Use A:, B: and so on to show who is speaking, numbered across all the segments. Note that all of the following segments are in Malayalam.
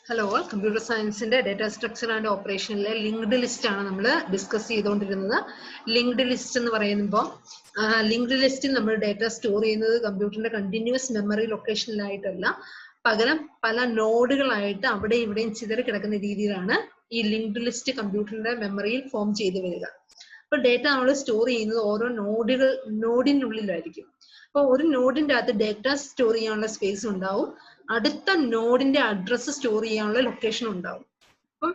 A: ഹലോ, കമ്പ്യൂട്ടർ സയൻസിന്റെ ഡാറ്റാ സ്ട്രക്ചർ ആൻഡ് ഓപ്പറേഷനിലെ ലിങ്ക്ഡ് ലിസ്റ്റ് ആണ് നമ്മൾ ഡിസ്കസ് ചെയ്തുകൊണ്ടിരുന്നത്. ലിങ്ക്ഡ് ലിസ്റ്റ് എന്ന് പറയുമ്പോൾ ലിങ്ക്ഡ് ലിസ്റ്റിൽ നമ്മൾ ഡാറ്റ സ്റ്റോർ ചെയ്യുന്നത് കമ്പ്യൂട്ടറിന്റെ കണ്ടിന്യൂസ് മെമ്മറി ലൊക്കേഷനിലായിട്ടല്ല, പകരം പല നോഡുകളായിട്ട് അവിടെ ഇവിടെയും ചിതറി കിടക്കുന്ന രീതിയിലാണ് ഈ ലിങ്ക്ഡ് ലിസ്റ്റ് കമ്പ്യൂട്ടറിന്റെ മെമ്മറിയിൽ ഫോം ചെയ്തു വരിക. അപ്പൊ ഡാറ്റ നമ്മൾ സ്റ്റോർ ചെയ്യുന്നത് ഓരോ നോഡിനുള്ളിലായിരിക്കും. അപ്പൊ ഒരു നോഡിന്റെ അകത്ത് ഡാറ്റ സ്റ്റോർ ചെയ്യാനുള്ള സ്പേസ് ഉണ്ടാവും, അടുത്ത നോഡിന്റെ അഡ്രസ്സ് സ്റ്റോർ ചെയ്യാനുള്ള ലൊക്കേഷൻ ഉണ്ടാവും. അപ്പം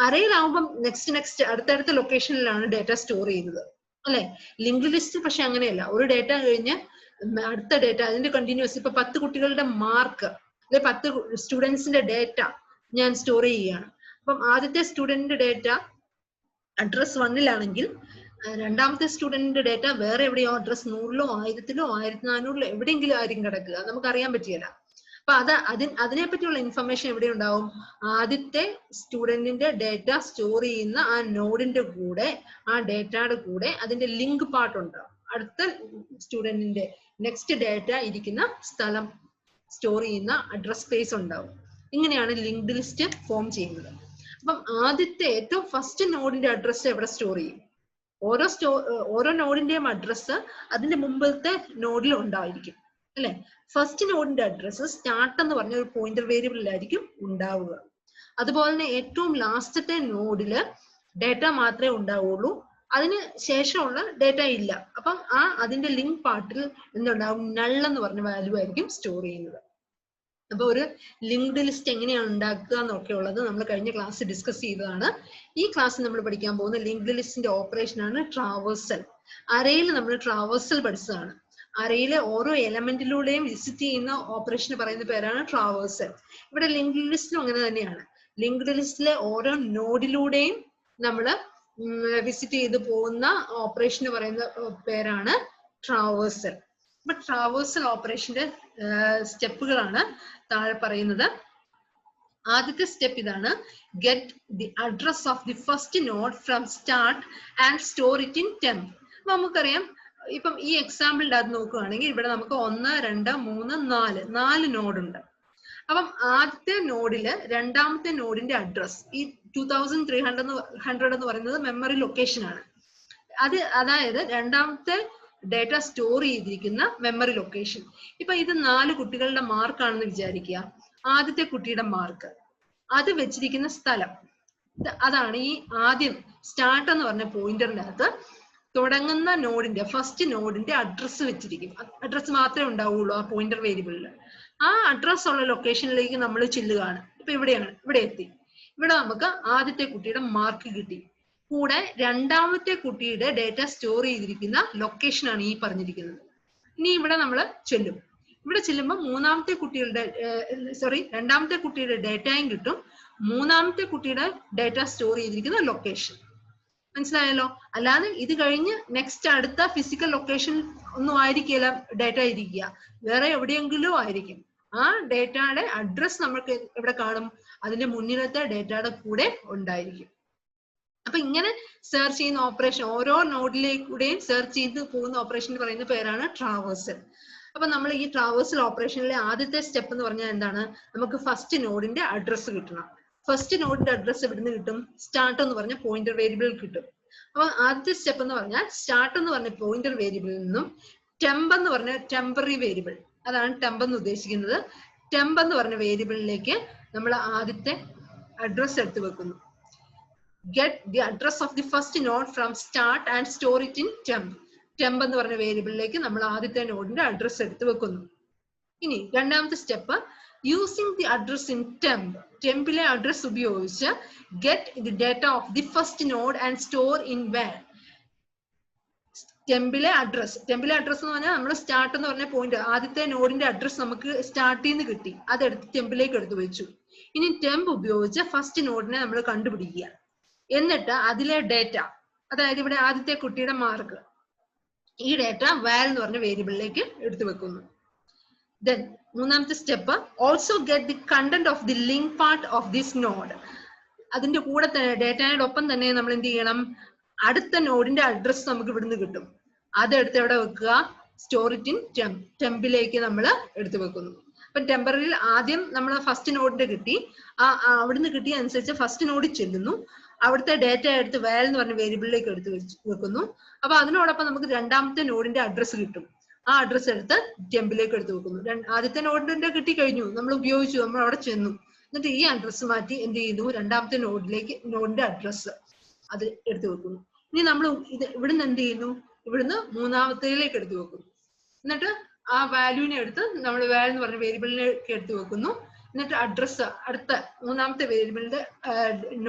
A: അറേയിലാവുമ്പം നെക്സ്റ്റ് അടുത്തടുത്ത ലൊക്കേഷനിലാണ് ഡാറ്റ സ്റ്റോർ ചെയ്യുന്നത്, അല്ലെ? ലിങ്ക്ഡ് ലിസ്റ്റ് പക്ഷെ അങ്ങനെയല്ല. ഒരു ഡാറ്റ കഴിഞ്ഞ് അടുത്ത ഡാറ്റ അതിന്റെ കണ്ടിന്യൂസ്. ഇപ്പൊ 10 കുട്ടികളുടെ മാർക്ക് അല്ലെ 10 സ്റ്റുഡൻസിന്റെ ഡാറ്റ ഞാൻ സ്റ്റോർ ചെയ്യുകയാണ്. അപ്പം ആദ്യത്തെ സ്റ്റുഡന്റിന്റെ ഡാറ്റ അഡ്രസ് 1-ലാണെങ്കിൽ രണ്ടാമത്തെ സ്റ്റുഡന്റിന്റെ ഡാറ്റ വേറെ എവിടെയോ അഡ്രസ് 100-ലോ 1000-ലോ 1400-ലോ എവിടെയെങ്കിലും ആയിരിക്കും കിടക്കുക, നമുക്ക് അറിയാൻ പറ്റിയല്ല. അപ്പൊ അതിനെ പറ്റിയുള്ള ഇൻഫർമേഷൻ എവിടെ ഉണ്ടാവും? ആദ്യത്തെ സ്റ്റുഡന്റിന്റെ ഡാറ്റ സ്റ്റോർ ചെയ്യുന്ന ആ നോഡിന്റെ കൂടെ, ആ ഡാറ്റയുടെ കൂടെ അതിന്റെ ലിങ്ക് പാർട്ട് ഉണ്ടാവും. അടുത്ത സ്റ്റുഡന്റിന്റെ നെക്സ്റ്റ് ഡാറ്റ ഇരിക്കുന്ന സ്ഥലം സ്റ്റോർ ചെയ്യുന്ന അഡ്രസ് സ്പേസ് ഉണ്ടാവും. ഇങ്ങനെയാണ് ലിങ്ക്ഡ് ലിസ്റ്റ് ഫോം ചെയ്യുന്നത്. അപ്പം ആദ്യത്തെ ഏറ്റവും ഫസ്റ്റ് നോഡിന്റെ അഡ്രസ് എവിടെ സ്റ്റോർ ചെയ്യും? ഓരോ നോഡിന്റെയും അഡ്രസ് അതിന്റെ മുമ്പത്തെ നോഡിൽ ഉണ്ടായിരിക്കും, അല്ലെ? ഫസ്റ്റ് നോഡിന്റെ അഡ്രസ് സ്റ്റാർട്ട് എന്ന് പറഞ്ഞ ഒരു പോയിന്റർ വേരിയബിളിലായിരിക്കും ഉണ്ടാവുക. അതുപോലെ തന്നെ ഏറ്റവും ലാസ്റ്റത്തെ നോഡില് ഡാറ്റ മാത്രമേ ഉണ്ടാവുള്ളൂ, അതിന് ശേഷമുള്ള ഡാറ്റ ഇല്ല. അപ്പം അതിന്റെ ലിങ്ക് പാർട്ടിൽ എന്തുണ്ടാവും? നൾ എന്ന് പറഞ്ഞ വാല്യൂ ആയിരിക്കും സ്റ്റോർ ചെയ്യുന്നത്. അപ്പൊ ഒരു ലിങ്ക്ഡ് ലിസ്റ്റ് എങ്ങനെയാണ് ഉണ്ടാക്കുക എന്നൊക്കെ ഉള്ളത് നമ്മൾ കഴിഞ്ഞ ക്ലാസ് ഡിസ്കസ് ചെയ്തതാണ്. ഈ ക്ലാസ്സിൽ നമ്മൾ പഠിക്കാൻ പോകുന്ന ലിങ്ക്ഡ് ലിസ്റ്റിന്റെ ഓപ്പറേഷൻ ആണ് ട്രാവേഴ്സൽ. അറേയിൽ നമ്മൾ ട്രാവേഴ്സൽ പഠിച്ചതാണ്. അറേയിലെ ഓരോ എലമെന്റിലൂടെയും വിസിറ്റ് ചെയ്യുന്ന ഓപ്പറേഷന് പറയുന്ന പേരാണ് ട്രാവേഴ്സൽ. ഇവിടെ ലിങ്ക്ഡ് ലിസ്റ്റിലും അങ്ങനെ തന്നെയാണ്. ലിങ്ക്ഡ് ലിസ്റ്റിലെ ഓരോ നോഡിലൂടെയും നമ്മൾ വിസിറ്റ് ചെയ്ത് പോകുന്ന ഓപ്പറേഷന് പറയുന്ന പേരാണ് ട്രാവേഴ്സൽ. അപ്പൊ ട്രാവേഴ്സൽ ഓപ്പറേഷന്റെ സ്റ്റെപ്പുകളാണ് താഴെ പറയുന്നത്. ആദ്യത്തെ സ്റ്റെപ്പ് ഇതാണ്: get the address of the first node from start and store it in temp. അപ്പൊ നമുക്കറിയാം, ഇപ്പം ഈ എക്സാമ്പിളിന്റെ അത് നോക്കുകയാണെങ്കിൽ ഇവിടെ നമുക്ക് 1, 2, 3, 4 നോഡ് ഉണ്ട്. അപ്പം ആദ്യത്തെ നോഡില് രണ്ടാമത്തെ നോഡിന്റെ അഡ്രസ് ഈ 2300 എന്ന് പറയുന്നത് മെമ്മറി ലൊക്കേഷൻ ആണ്. അതായത് രണ്ടാമത്തെ ഡാറ്റ സ്റ്റോർ ചെയ്തിരിക്കുന്ന മെമ്മറി ലൊക്കേഷൻ. ഇപ്പൊ ഇത് 4 കുട്ടികളുടെ മാർക്കാണെന്ന് വിചാരിക്കുക. ആദ്യത്തെ കുട്ടിയുടെ മാർക്ക് അത് വെച്ചിരിക്കുന്ന സ്ഥലം അതാണ് ഈ ആദ്യം സ്റ്റാർട്ട് എന്ന് പറഞ്ഞ പോയിന്ററിന്റെ അകത്ത് തുടങ്ങുന്ന നോഡിന്റെ ഫസ്റ്റ് നോഡിന്റെ അഡ്രസ്സ് വെച്ചിരിക്കും. അഡ്രസ്സ് മാത്രമേ ഉണ്ടാവുള്ളൂ ആ പോയിന്റർ വേരിയബിളിൽ. ആ അഡ്രസ് ഉള്ള ലൊക്കേഷനിലേക്ക് നമ്മൾ ചെല്ലുകയാണ്. ഇപ്പൊ ഇവിടെ എത്തി. ഇവിടെ നമുക്ക് ആദ്യത്തെ കുട്ടിയുടെ മാർക്ക് കിട്ടി. കൂടെ രണ്ടാമത്തെ കുട്ടിയുടെ ഡാറ്റ സ്റ്റോർ ചെയ്തിരിക്കുന്ന ലൊക്കേഷൻ ആണ് ഈ പറഞ്ഞിരിക്കുന്നത്. ഇനി ഇവിടെ നമ്മൾ ചെല്ലും. ഇവിടെ ചെല്ലുമ്പോൾ രണ്ടാമത്തെ കുട്ടിയുടെ ഡാറ്റയും കിട്ടും, മൂന്നാമത്തെ കുട്ടിയുടെ ഡാറ്റ സ്റ്റോർ ചെയ്തിരിക്കുന്ന ലൊക്കേഷൻ. മനസ്സിലായല്ലോ? അല്ലാതെ ഇത് കഴിഞ്ഞ് നെക്സ്റ്റ് അടുത്ത ഫിസിക്കൽ ലൊക്കേഷൻ ഒന്നും ആയിരിക്കില്ല ഡാറ്റ ഇരിക്കുക, വേറെ എവിടെയെങ്കിലും ആയിരിക്കും. ആ ഡാറ്റയുടെ അഡ്രസ് നമുക്ക് എവിടെ കാണും? അതിന്റെ മുന്നിലത്തെ ഡാറ്റയുടെ കൂടെ ഉണ്ടായിരിക്കും. അപ്പൊ ഇങ്ങനെ സെർച്ച് ചെയ്യുന്ന ഓപ്പറേഷൻ, ഓരോ നോഡിലേക്കൂടെയും സെർച്ച് ചെയ്ത് പോകുന്ന ഓപ്പറേഷൻ പറയുന്ന പേരാണ് ട്രാവേഴ്സൽ. അപ്പൊ നമ്മൾ ഈ ട്രാവേഴ്സൽ ഓപ്പറേഷനിലെ ആദ്യത്തെ സ്റ്റെപ്പ് എന്ന് പറഞ്ഞാൽ എന്താണ്? നമുക്ക് ഫസ്റ്റ് നോഡിന്റെ അഡ്രസ് കിട്ടണം. ഫസ്റ്റ് നോഡിന്റെ അഡ്രസ് എവിടുന്ന് കിട്ടും? സ്റ്റാർട്ട് എന്ന് പറഞ്ഞ പോയിന്റർ വേരിയബിൾ കിട്ടും. അപ്പൊ ആദ്യത്തെ സ്റ്റെപ്പ് എന്ന് പറഞ്ഞാൽ സ്റ്റാർട്ട് എന്ന് പറഞ്ഞ പോയിന്റർ വേരിയബിളിൽ നിന്നും ടെംപ് എന്ന് പറഞ്ഞ ടെമ്പററി വേരിയബിൾ, അതാണ് ടെംപ് എന്ന് ഉദ്ദേശിക്കുന്നത്. ടെംപ് എന്ന് പറഞ്ഞ വേരിയബിളിലേക്ക് നമ്മൾ ആദ്യത്തെ അഡ്രസ് എടുത്തു വെക്കുന്നു. Get the address of the first node from start and store it in temp. Temp എന്ന് പറഞ്ഞ വേരിയബിളിലേക്ക് നമ്മൾ ആദ്യത്തെ നോഡിന്റെ അഡ്രസ് എടുത്ത് വെക്കുന്നു. ഇനി രണ്ടാമത്തെ step, using the address in temp. ടെംപിലെ അഡ്രസ് ഉപയോഗിച്ച് get the data of the first node and store in van. ടെംപിലെ അഡ്രസ് എന്ന് പറഞ്ഞാൽ നമ്മൾ സ്റ്റാർട്ട് എന്ന് പറഞ്ഞ പോയിന്റ്, ആദ്യത്തെ നോഡിന്റെ അഡ്രസ് നമുക്ക് സ്റ്റാർട്ടിൽ നിന്ന് കിട്ടി, അതെടുത്ത് ടെംപിലേക്ക് എടുത്തു വെച്ചു. ഇനി ടെംപ് ഉപയോഗിച്ച് ഫസ്റ്റ് നോഡിനെ നമ്മൾ കണ്ടുപിടിക്കുക. എന്നിട്ട് അതിലെ ഡാറ്റ, അതായത് ഇവിടെ ആദ്യത്തെ കുട്ടിയുടെ മാർക്ക്, ഈ ഡാറ്റ വാൽ എന്ന് പറഞ്ഞ വേരിയബിളിലേക്ക് എടുത്തു വെക്കുന്നു. ദെൻ മൂന്നാമത്തെ step, also get the content of the link part of this node. അതിന്റെ കൂടെ തന്നെ ഡാറ്റയോടൊപ്പം തന്നെ നമ്മൾ എന്ത് ചെയ്യണം? അടുത്ത നോഡിന്റെ അഡ്രസ് നമുക്ക് ഇവിടുന്ന് കിട്ടും, അതെടുത്ത് എവിടെ വെക്കുക? Store it in temp. ടെംപിലേക്ക് നമ്മൾ എടുത്തു വെക്കുന്നു. അപ്പൊ ടെമ്പററിയിൽ ആദ്യം നമ്മൾ ഫസ്റ്റ് നോഡിന്റെ കിട്ടി, അവിടുന്ന് കിട്ടിയ അനുസരിച്ച് ഫസ്റ്റ് നോഡിൽ ചെല്ലുന്നു, അവിടുത്തെ ഡേറ്റ എടുത്ത് വാൽ എന്ന് പറഞ്ഞ വേരിയബിളിലേക്ക് എടുത്ത് വെക്കുന്നു. അപ്പൊ അതിനോടൊപ്പം നമുക്ക് രണ്ടാമത്തെ നോഡിന്റെ അഡ്രസ്സ് കിട്ടും. ആ അഡ്രസ്സ് എടുത്ത് ടെമ്പിലേക്ക് എടുത്ത് വെക്കുന്നു. ആദ്യത്തെ നോഡിന്റെ കിട്ടി കഴിഞ്ഞു, നമ്മൾ ഉപയോഗിച്ചു, നമ്മൾ അവിടെ ചെന്നു. എന്നിട്ട് ഈ അഡ്രസ്സ് മാറ്റി എന്ത് ചെയ്യുന്നു, രണ്ടാമത്തെ നോഡിന്റെ അഡ്രസ്സ് അത് എടുത്തു വെക്കുന്നു. ഇനി നമ്മൾ ഇവിടുന്ന് എന്ത് ചെയ്യുന്നു, ഇവിടുന്ന് മൂന്നാമത്തേലേക്ക് എടുത്തു വെക്കുന്നു. എന്നിട്ട് ആ വാല്യൂവിനെ എടുത്ത് നമ്മൾ വാൽ എന്ന് പറഞ്ഞ വേരിയബിളിലേക്ക് എടുത്തു വെക്കുന്നു. എന്നിട്ട് അഡ്രസ്സ് അടുത്ത മൂന്നാമത്തെ വേരിയബിളിന്റെ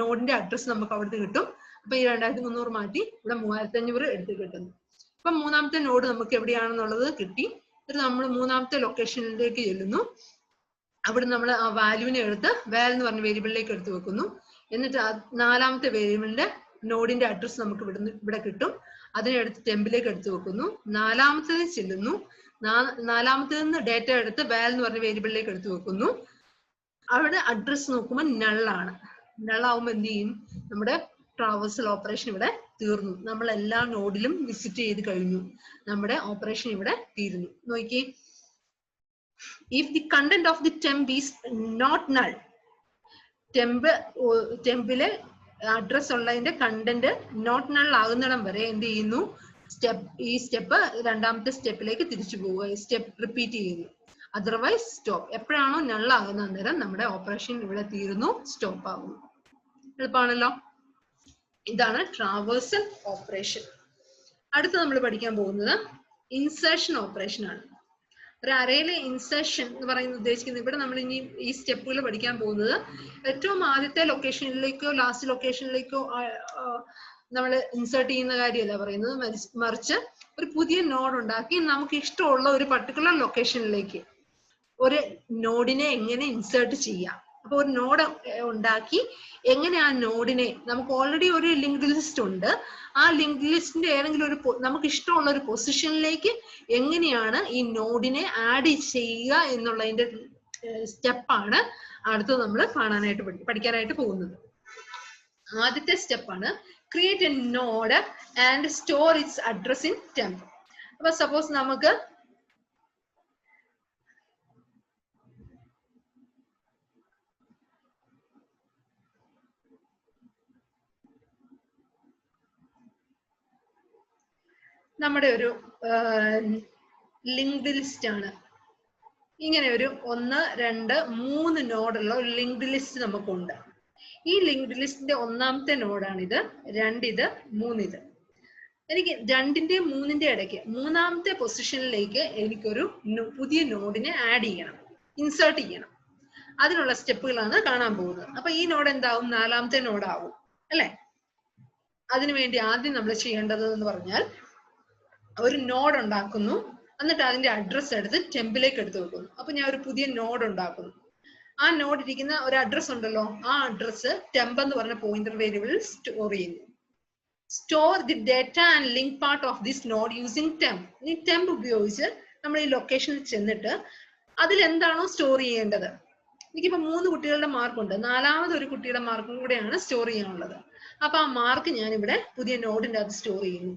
A: നോഡിന്റെ അഡ്രസ്സ് നമുക്ക് അവിടുന്ന് കിട്ടും. അപ്പൊ ഈ 2300 മാറ്റി ഇവിടെ 3500 എടുത്ത് കിട്ടുന്നു. അപ്പൊ മൂന്നാമത്തെ നോഡ് നമുക്ക് എവിടെയാണെന്നുള്ളത് കിട്ടി. എന്നിട്ട് നമ്മൾ മൂന്നാമത്തെ ലൊക്കേഷനിലേക്ക് ചെല്ലുന്നു. അവിടെ നമ്മൾ ആ വാല്യൂവിനെ എടുത്ത് വാൽ എന്ന് പറഞ്ഞ വേരിയബിളിലേക്ക് എടുത്ത് വെക്കുന്നു. എന്നിട്ട് നാലാമത്തെ വേരിയബിളിന്റെ നോഡിന്റെ അഡ്രസ്സ് നമുക്ക് ഇവിടെ കിട്ടും. അതിനെ എടുത്ത് ടെമ്പിലേക്ക് എടുത്ത് വെക്കുന്നു. നാലാമത്തേത് ചെല്ലുന്നു. നാലാമത്തേത് നിന്ന് ഡേറ്റ എടുത്ത് വാൽ എന്ന് പറഞ്ഞ വേരിയബിളിലേക്ക് എടുത്ത് വെക്കുന്നു. അവിടെ അഡ്രസ്സ് നോക്കുമ്പോൾ നള്ളാണ്. നള്ളാവുമ്പോൾ എന്ത് ചെയ്യും, നമ്മുടെ ട്രാവേഴ്സൽ ഓപ്പറേഷൻ ഇവിടെ തീർന്നു. നമ്മൾ എല്ലാ നോഡിലും വിസിറ്റ് ചെയ്ത് കഴിഞ്ഞു, നമ്മുടെ ഓപ്പറേഷൻ ഇവിടെ തീരുന്നു. നോക്കിയേ, if the content of the temp is not null, ടെമ്പിലെ അഡ്രസ് ഉള്ളതിന്റെ കണ്ടന്റ് നോട്ട് നൾ ആകുന്നിടം വരെ എന്ത് ചെയ്യുന്നു, ഈ സ്റ്റെപ്പ് രണ്ടാമത്തെ സ്റ്റെപ്പിലേക്ക് തിരിച്ചു പോവുക, സ്റ്റെപ്പ് റിപ്പീറ്റ് ചെയ്യുന്നു. Otherwise stop. എപ്പോഴാണോ നൾ ആകുന്ന അന്നേരം നമ്മുടെ ഓപ്പറേഷൻ ഇവിടെ തീരുന്നു, സ്റ്റോപ്പ് ആകുന്നു. എളുപ്പമാണല്ലോ. ഇതാണ് ട്രാവേഴ്സൽ ഓപ്പറേഷൻ. അടുത്ത് നമ്മൾ പഠിക്കാൻ പോകുന്നത് ഇൻസേർഷൻ ഓപ്പറേഷൻ ആണ്. ഒരു അറയിലെ ഇൻസേർഷൻ എന്ന് പറയുന്നത് ഉദ്ദേശിക്കുന്നത്, ഇവിടെ നമ്മൾ ഇനി ഈ സ്റ്റെപ്പുകൾ പഠിക്കാൻ പോകുന്നത് ഏറ്റവും ആദ്യത്തെ ലൊക്കേഷനിലേക്കോ ലാസ്റ്റ് ലൊക്കേഷനിലേക്കോ നമ്മൾ ഇൻസേർട്ട് ചെയ്യുന്ന കാര്യമല്ല പറയുന്നത്, മറിച്ച് ഒരു പുതിയ നോഡ് ഉണ്ടാക്കി നമുക്ക് ഇഷ്ടമുള്ള ഒരു പർട്ടിക്കുലർ ലൊക്കേഷനിലേക്ക് ഒരു നോഡിനെ എങ്ങനെ ഇൻസേർട്ട് ചെയ്യാം. അപ്പൊ ഒരു നോഡ് ഉണ്ടാക്കി എങ്ങനെ ആ നോഡിനെ, നമുക്ക് ഓൾറെഡി ഒരു ലിങ്ക്ഡ് ലിസ്റ്റ് ഉണ്ട്, ആ ലിങ്ക്ഡ് ലിസ്റ്റിന്റെ ഏതെങ്കിലും ഒരു നമുക്ക് ഇഷ്ടമുള്ള ഒരു പൊസിഷനിലേക്ക് എങ്ങനെയാണ് ഈ നോഡിനെ ആഡ് ചെയ്യുക എന്നുള്ളതിന്റെ സ്റ്റെപ്പാണ് അടുത്ത് നമ്മൾ പഠിക്കാനായിട്ട് പോകുന്നത്. ആദ്യത്തെ സ്റ്റെപ്പാണ് create a node and store its address in temp. അപ്പൊ സപ്പോസ് നമുക്ക് നമ്മുടെ ഒരു ലിങ്ക്ഡ് ലിസ്റ്റ് ആണ്. ഇങ്ങനെ ഒരു 1, 2, 3 നോഡുള്ള ഒരു ലിങ്ക്ഡ് ലിസ്റ്റ് നമുക്കുണ്ട്. ഈ ലിങ്ക്ഡ് ലിസ്റ്റിന്റെ ഒന്നാമത്തെ നോഡാണിത്, 2 ഇത്, 3 ഇത്. എനിക്ക് 2ന്റെയും 3ന്റെയും ഇടയ്ക്ക് മൂന്നാമത്തെ പൊസിഷനിലേക്ക് എനിക്കൊരു പുതിയ നോഡിനെ ആഡ് ചെയ്യണം, ഇൻസേർട്ട് ചെയ്യണം. അതിനുള്ള സ്റ്റെപ്പുകളാണ് കാണാൻ പോകുന്നത്. അപ്പൊ ഈ നോഡ് എന്താവും, 4ാമത്തെ നോഡാവും അല്ലെ. അതിനുവേണ്ടി ആദ്യം നമ്മൾ ചെയ്യേണ്ടത് എന്ന് പറഞ്ഞാൽ ഒരു നോഡ് ഉണ്ടാക്കുന്നു, എന്നിട്ട് അതിന്റെ അഡ്രസ്സ് എടുത്ത് ടെമ്പിലേക്ക് എടുത്ത് വെക്കുന്നു. അപ്പൊ ഞാൻ ഒരു പുതിയ നോഡ് ഉണ്ടാക്കുന്നു. ആ നോഡ് ഇരിക്കുന്ന ഒരു അഡ്രസ് ഉണ്ടല്ലോ, ആ അഡ്രസ്സ് ടെമ്പ് എന്ന് പറഞ്ഞ പോയിന്റർ വേരിയബിളിൽ സ്റ്റോർ ചെയ്യുന്നു. Store the data and link part of this node using temp. ഈ ടെമ്പ് ഉപയോഗിച്ച് നമ്മൾ ഈ ലൊക്കേഷനിൽ ചെന്നിട്ട് അതിൽ എന്താണോ സ്റ്റോർ ചെയ്യേണ്ടത്, എനിക്കിപ്പോ 3 കുട്ടികളുടെ മാർക്കുണ്ട്, 4ാമത് ഒരു കുട്ടിയുടെ മാർക്കും കൂടെയാണ് സ്റ്റോർ ചെയ്യാനുള്ളത്. അപ്പൊ ആ മാർക്ക് ഞാൻ ഇവിടെ പുതിയ നോഡിന്റെ അകത്ത് സ്റ്റോർ ചെയ്യുന്നു.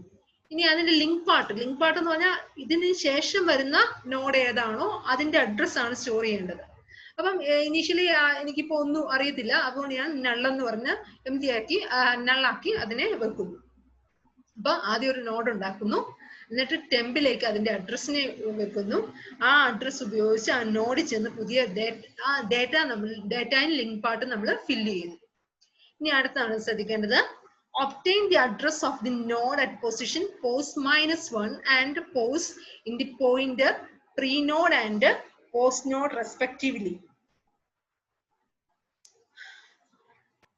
A: ഇനി അതിന്റെ ലിങ്ക് പാർട്ട് എന്ന് പറഞ്ഞാൽ ഇതിന് ശേഷം വരുന്ന നോഡ് ഏതാണോ അതിന്റെ അഡ്രസ് ആണ് സ്റ്റോർ ചെയ്യേണ്ടത്. അപ്പം ഇനീഷ്യലി എനിക്കിപ്പോ ഒന്നും അറിയത്തില്ല, അതുകൊണ്ട് ഞാൻ നള്ളെന്ന് പറഞ്ഞ് എംറ്റി ആക്കി നള്ളാക്കി അതിനെ വെക്കുന്നു. അപ്പൊ ആദ്യം ഒരു നോഡ് ഉണ്ടാക്കുന്നു, എന്നിട്ട് ടെമ്പിലേക്ക് അതിന്റെ അഡ്രസ്സിനെ വെക്കുന്നു. ആ അഡ്രസ് ഉപയോഗിച്ച് ആ നോഡിൽ ചെന്ന് പുതിയ ഡേറ്റ ലിങ്ക് പാർട്ട് നമ്മൾ ഫില്ല് ചെയ്യുന്നു. ഇനി അടുത്താണ് ശ്രദ്ധിക്കേണ്ടത്, obtain the address of the node at position pos -1 and pos in the pointer pre-node and post-node respectively.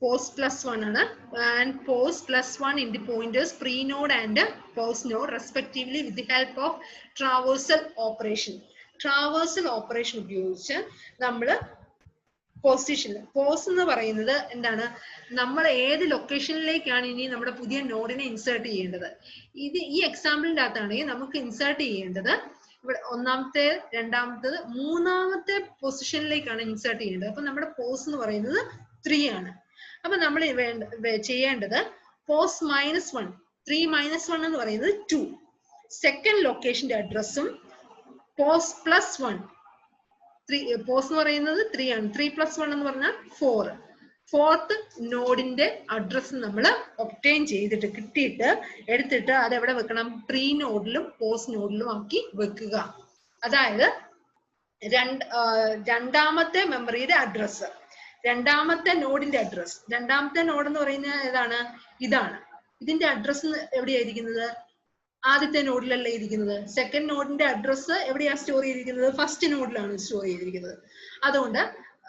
A: Pos +1 ആണ് and pos +1 in the pointers pre-node and post-node respectively with the help of traversal operation. Traversal operation ഉപയോഗിച്ച് നമ്മൾ പൊസിഷൻ, പോസ് എന്ന് പറയുന്നത് എന്താണ്, നമ്മൾ ഏത് ലൊക്കേഷനിലേക്കാണ് ഇനി നമ്മുടെ പുതിയ നോഡിനെ ഇൻസേർട്ട് ചെയ്യേണ്ടത്. ഈ എക്സാമ്പിളിന്റെ അകത്താണെങ്കിൽ നമുക്ക് ഇൻസേർട്ട് ചെയ്യേണ്ടത് ഇവിടെ 1ാമത്തെ, 2ാമത്തേത്, 3ാമത്തെ പൊസിഷനിലേക്കാണ് ഇൻസേർട്ട് ചെയ്യേണ്ടത്. അപ്പൊ നമ്മുടെ പോസ് എന്ന് പറയുന്നത് 3 ആണ്. അപ്പൊ നമ്മൾ ചെയ്യേണ്ടത് പോസ് -1, 3 -1 എന്ന് പറയുന്നത് 2, സെക്കൻഡ് ലൊക്കേഷന്റെ അഡ്രസ്സും പോസ് +1 പോസ് എന്ന് പറയുന്നത് 3 ആണ്. 3 + 1 എന്ന് പറഞ്ഞാൽ 4. ഫോർത്ത് നോഡിന്റെ അഡ്രസ് നമ്മൾ ഒബ്റ്റെയിൻ ചെയ്തിട്ട് കിട്ടിയിട്ട് എടുത്തിട്ട് അത് എവിടെ വെക്കണം? പ്രീ നോഡിലും പോസ്റ്റ് നോഡിലും ആക്കി വെക്കുക. അതായത് രണ്ടാമത്തെ മെമ്മറിയുടെ അഡ്രസ്, രണ്ടാമത്തെ നോഡിന്റെ അഡ്രസ്. രണ്ടാമത്തെ നോഡ് എന്ന് പറയുന്നത് ഏതാണ്? ഇതാണ്. ഇതിന്റെ അഡ്രസ് എവിടെയായിരിക്കുന്നത്? ആദ്യത്തെ നോഡിലല്ലേ ഇരിക്കുന്നത്. സെക്കൻഡ് നോഡിന്റെ അഡ്രസ് എവിടെയാ സ്റ്റോർ ചെയ്തിരിക്കുന്നത്? ഫസ്റ്റ് നോഡിലാണ് സ്റ്റോർ ചെയ്തിരിക്കുന്നത്. അതുകൊണ്ട്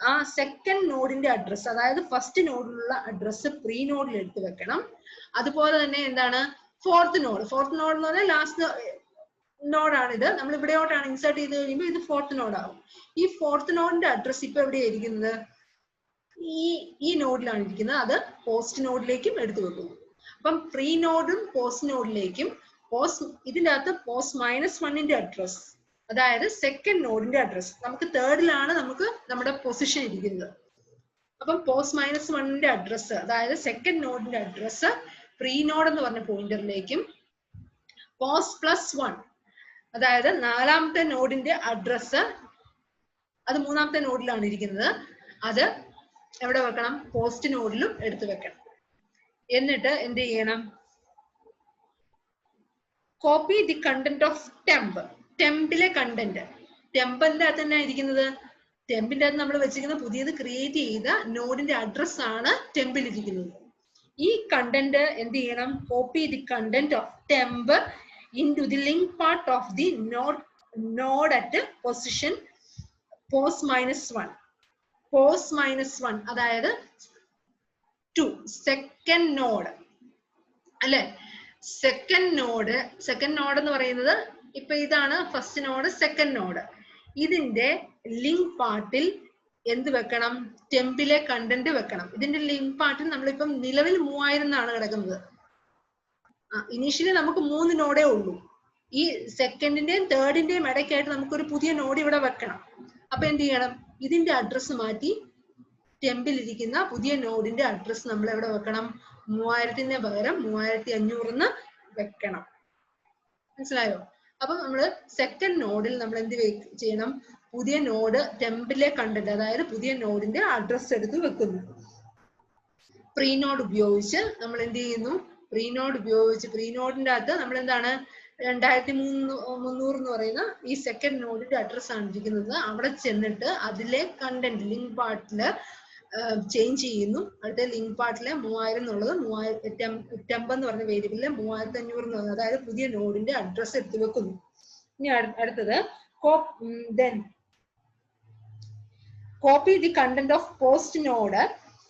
A: ആ സെക്കൻഡ് നോഡിന്റെ അഡ്രസ്, അതായത് ഫസ്റ്റ് നോഡിലുള്ള അഡ്രസ് പ്രീ നോഡിൽ എടുത്ത് വെക്കണം. അതുപോലെ തന്നെ എന്താണ്? Fourth node. ഫോർത്ത് നോഡ് എന്ന് പറഞ്ഞാൽ ലാസ്റ്റ് നോഡാണ് ഇത്. നമ്മൾ ഇവിടെയോട്ടാണ് ഇൻസേർട്ട് ചെയ്ത് കഴിയുമ്പോൾ ഇത് ഫോർത്ത് നോഡാവും. ഈ ഫോർത്ത് നോഡിന്റെ അഡ്രസ് ഇപ്പൊ എവിടെയായിരിക്കുന്നത്? ഈ നോഡിലാണ് ഇരിക്കുന്നത്. അത് പോസ്റ്റ് നോഡിലേക്കും എടുത്തു വെക്കുന്നു. അപ്പം പ്രീ നോഡും പോസ്റ്റ് നോഡിലേക്കും ഇതിന്റെ അകത്ത് പോസ്റ്റ് -1ന്റെ അഡ്രസ്, അതായത് സെക്കൻഡ് നോഡിന്റെ അഡ്രസ്. നമുക്ക് തേർഡിലാണ് നമുക്ക് നമ്മുടെ പൊസിഷൻ ഇരിക്കുന്നത്. അപ്പം പോസ്റ്റ് -1ന്റെ അഡ്രസ്, അതായത് സെക്കൻഡ് നോഡിന്റെ അഡ്രസ് പ്രീ നോഡ് എന്ന് പറഞ്ഞ പോയിന്ററിലേക്കും പോസ്റ്റ് +1, അതായത് നാലാമത്തെ നോഡിന്റെ അഡ്രസ്, അത് മൂന്നാമത്തെ നോഡിലാണ് ഇരിക്കുന്നത്, അത് എവിടെ വെക്കണം? പോസ്റ്റ് നോഡിലും എടുത്തു വെക്കണം. എന്നിട്ട് എന്ത് ചെയ്യണം? Copy the content of temp. ടെമ്പിലെ കണ്ടന്റ്, ടെമ്പിന്റെ അകത്ത് തന്നെ ഇരിക്കുന്നത്. ടെമ്പിന്റെ അകത്ത് നമ്മൾ വെച്ചിരിക്കുന്ന പുതിയത് ക്രിയേറ്റ് ചെയ്ത നോഡിന്റെ അഡ്രസ് ആണ് ടെമ്പിൽ ഇരിക്കുന്നത്. ഈ കണ്ടന്റ് എന്ത് ചെയ്യണം? Copy the content of temp into the link part of the node at position post -1. Post -1 അതായത് 2 സെക്കൻഡ് നോഡ് അല്ലെ? സെക്കൻഡ് നോഡ് എന്ന് പറയുന്നത് ഇപ്പൊ ഇതാണ് ഫസ്റ്റ് നോഡ്, സെക്കൻഡ് നോഡ്. ഇതിന്റെ ലിങ്ക് പാർട്ടിൽ എന്ത് വെക്കണം? ടെമ്പിലെ കണ്ടന്റ് വെക്കണം. ഇതിന്റെ ലിങ്ക് പാർട്ടിൽ നമ്മളിപ്പം നിലവിൽ 3000 എന്നാണ് കിടക്കുന്നത്. ഇനീഷ്യലി നമുക്ക് 3 നോഡേ ഉള്ളൂ. ഈ സെക്കൻഡിന്റെയും തേർഡിന്റെയും ഇടയ്ക്കായിട്ട് നമുക്കൊരു പുതിയ നോഡ് ഇവിടെ വെക്കണം. അപ്പൊ എന്ത് ചെയ്യണം? ഇതിന്റെ അഡ്രസ് മാറ്റി ടെമ്പിൽ ഇരിക്കുന്ന പുതിയ നോഡിന്റെ അഡ്രസ് നമ്മൾ എവിടെ വെക്കണം? 3000ന് പകരം 3500 വെക്കണം. മനസ്സിലായോ? അപ്പൊ നമ്മള് സെക്കൻഡ് നോഡിൽ നമ്മൾ എന്ത് ചെയ്യണം? പുതിയ നോഡ് ടെമ്പിലെ കണ്ടന്റ്, അതായത് പുതിയ നോഡിന്റെ അഡ്രസ് എടുത്ത് വെക്കുന്നു. പ്രീ നോഡ് ഉപയോഗിച്ച് നമ്മൾ എന്ത് ചെയ്യുന്നു? പ്രീ നോഡിന്റെ അകത്ത് നമ്മൾ എന്താണ് 2300 എന്ന് പറയുന്ന ഈ സെക്കൻഡ് നോഡിന്റെ അഡ്രസ് ആണ് ഇരിക്കുന്നത്. അവിടെ ചെന്നിട്ട് അതിലെ കണ്ടന്റ് ലിങ്ക് പാർട്ടില് ചേഞ്ച് ചെയ്യുന്നു. അടുത്ത ലിങ്ക് പാർട്ടിലെ 3000 എന്നുള്ളത് ടെമ്പ് എന്ന് പറഞ്ഞ വേരിയബിളിലെ 3500 എന്ന് പറയുന്നത്, അതായത് പുതിയ നോഡിന്റെ അഡ്രസ് എടുത്തു വെക്കുന്നു. ഇനി അടുത്തത് copy the content of post node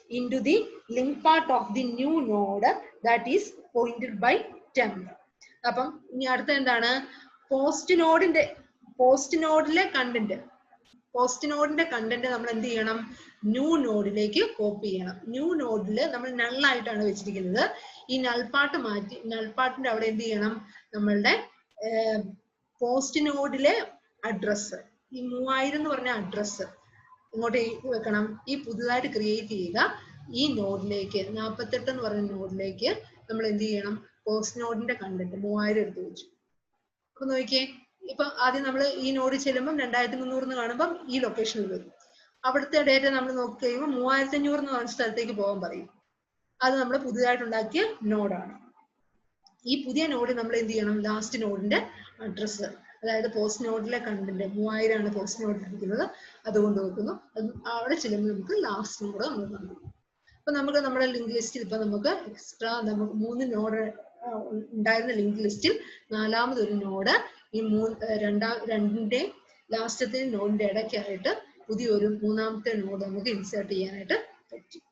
A: into the link part of the new node that is pointed by temp. അപ്പം ഇനി അടുത്ത എന്താണ്? പോസ്റ്റ് നോഡിലെ കണ്ടന്റ്, നമ്മൾ എന്ത് ചെയ്യണം? ന്യൂ നോഡിലേക്ക് കോപ്പി ചെയ്യണം. ന്യൂ നോഡില് നമ്മൾ നള്ളായിട്ടാണ് വെച്ചിരിക്കുന്നത്. ഈ നൾപാർട്ട് മാറ്റി നൾപാർട്ടിന്റെ അവിടെ എന്ത് ചെയ്യണം? നമ്മളുടെ പോസ്റ്റ് നോഡിലെ അഡ്രസ്, ഈ 3000 എന്ന് പറഞ്ഞ അഡ്രസ് ഇങ്ങോട്ട് വെക്കണം. ഈ പുതുതായിട്ട് ക്രിയേറ്റ് ചെയ്ത ഈ നോഡിലേക്ക് 48 എന്ന് പറയുന്ന നോഡിലേക്ക് നമ്മൾ എന്ത് ചെയ്യണം? പോസ്റ്റ് നോഡിന്റെ കണ്ടന്റ് 3000 എടുത്ത് വെച്ചു. അപ്പൊ നോക്കിയേ, ഇപ്പൊ ആദ്യം നമ്മൾ ഈ നോഡ് ചെല്ലുമ്പോൾ 2300 എന്ന് കാണുമ്പോൾ ഈ ലൊക്കേഷനിൽ വരും. അവിടുത്തെ ഡേറ്റ നമ്മൾ നോക്കി കഴിയുമ്പോൾ 3500 എന്ന് പറഞ്ഞ സ്ഥലത്തേക്ക് പോകാൻ പറയും. അത് നമ്മൾ പുതുതായിട്ടുണ്ടാക്കിയ നോഡാണ്. ഈ പുതിയ നോഡ് നമ്മൾ എന്ത് ചെയ്യണം? ലാസ്റ്റ് നോഡിന്റെ അഡ്രസ്സ്, അതായത് പോസ്റ്റ് നോഡിലെ കണ്ടന്റ് 3000 ആണ് പോസ്റ്റ് നോഡിൽ ഇരിക്കുന്നത്, അതുകൊണ്ട് വെക്കുന്നു. അവിടെ ചെല്ലുമ്പോൾ നമുക്ക് ലാസ്റ്റ് നോഡ് നമ്മൾ കാണും. അപ്പൊ നമുക്ക് നമ്മുടെ ലിങ്ക് ലിസ്റ്റിൽ ഇപ്പൊ നമുക്ക് എക്സ്ട്രാ നമുക്ക് 3 നോഡ് ഉണ്ടായിരുന്ന ലിങ്ക് ലിസ്റ്റിൽ നാലാമതൊരു നോഡ് ഈ രണ്ടിന്റെ ലാസ്റ്റത്തെ നോഡിന്റെ ഇടയ്ക്കായിട്ട് പുതിയൊരു മൂന്നാമത്തെ നോഡ് നമുക്ക് ഇൻസേർട്ട് ചെയ്യാനായിട്ട് പറ്റും.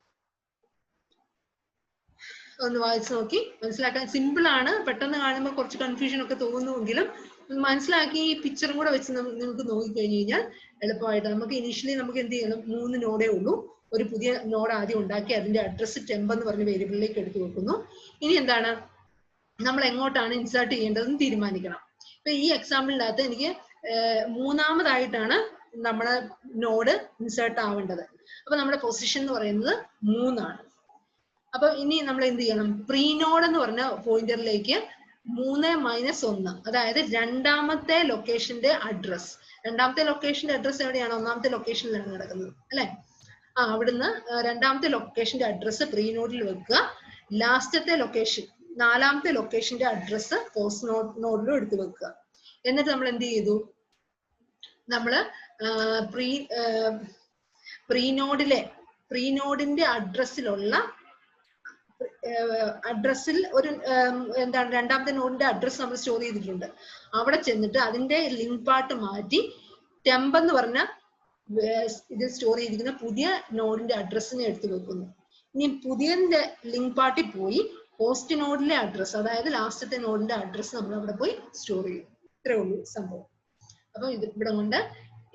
A: ഒന്ന് വായിച്ചു നോക്കി മനസ്സിലാക്കാൻ സിമ്പിൾ ആണ്. പെട്ടെന്ന് കാണുമ്പോൾ കുറച്ച് കൺഫ്യൂഷൻ ഒക്കെ തോന്നുമെങ്കിലും മനസ്സിലാക്കി ഈ പിക്ചറും കൂടെ വെച്ച് നിങ്ങൾക്ക് നോക്കിക്കഴിഞ്ഞു കഴിഞ്ഞാൽ എളുപ്പമായിട്ട് നമുക്ക് ഇനീഷ്യലി നമുക്ക് എന്ത് ചെയ്യണം? 3 നോഡേ ഉള്ളൂ. ഒരു പുതിയ നോഡ് ആദ്യം ഉണ്ടാക്കി അതിന്റെ അഡ്രസ് ടെമ്പ് എന്ന് പറഞ്ഞ വേരിയബിളിലേക്ക് എടുത്തു വെക്കുന്നു. ഇനി എന്താണ്? നമ്മൾ എങ്ങോട്ടാണ് ഇൻസേർട്ട് ചെയ്യേണ്ടതെന്ന് തീരുമാനിക്കണം. ഇപ്പൊ ഈ എക്സാമ്പിളിനകത്ത് എനിക്ക് മൂന്നാമതായിട്ടാണ് നമ്മുടെ നോഡ് ഇൻസേർട്ട് ആവേണ്ടത്. അപ്പൊ നമ്മുടെ പൊസിഷൻ എന്ന് പറയുന്നത് 3 ആണ്. അപ്പൊ ഇനി നമ്മൾ എന്ത് ചെയ്യണം? പ്രീ നോഡ് എന്ന് പറഞ്ഞ പോയിന്ററിലേക്ക് 3 - 1, അതായത് രണ്ടാമത്തെ ലൊക്കേഷന്റെ അഡ്രസ്, രണ്ടാമത്തെ ലൊക്കേഷന്റെ അഡ്രസ് എവിടെയാണ്? ഒന്നാമത്തെ ലൊക്കേഷനിലാണ് കിടക്കുന്നത് അല്ലെ? അവിടുന്ന് രണ്ടാമത്തെ ലൊക്കേഷന്റെ അഡ്രസ് പ്രീ നോഡിൽ വെക്കുക. ലാസ്റ്റത്തെ ലൊക്കേഷൻ, നാലാമത്തെ ലൊക്കേഷന്റെ അഡ്രസ് പോസ്റ്റ് നോഡിലും എടുത്ത് വെക്കുക. എന്നിട്ട് നമ്മൾ എന്ത് ചെയ്തു? നമ്മള് പ്രീ നോഡിന്റെ അഡ്രസ്സിലുള്ള അഡ്രസ്സിൽ ഒരു എന്താണ് രണ്ടാമത്തെ നോഡിന്റെ അഡ്രസ് നമ്മൾ സ്റ്റോർ ചെയ്തിട്ടുണ്ട്. അവിടെ ചെന്നിട്ട് അതിന്റെ ലിങ്ക് പാർട്ട് മാറ്റി ടെമ്പ് എന്ന് പറഞ്ഞ ഇത് സ്റ്റോർ ചെയ്തിരിക്കുന്ന പുതിയ നോഡിന്റെ അഡ്രസ്സിനെ എടുത്തു വെക്കുന്നു. ഇനി പുതിയ ലിങ്ക് പാർട്ടിൽ പോയി പോസ്റ്റ് നോഡിലെ അഡ്രസ്, അതായത് ലാസ്റ്റത്തെ നോഡിന്റെ അഡ്രസ് നമ്മൾ അവിടെ പോയി സ്റ്റോർ ചെയ്യും. ഇത്രേ ഉള്ളൂ സംഭവം. അപ്പൊ ഇത് ഇവിടെ കൊണ്ട്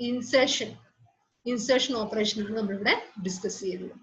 A: ഇൻസേർഷൻ ഓപ്പറേഷൻ ആണ് നമ്മളിവിടെ ഡിസ്കസ് ചെയ്തത്.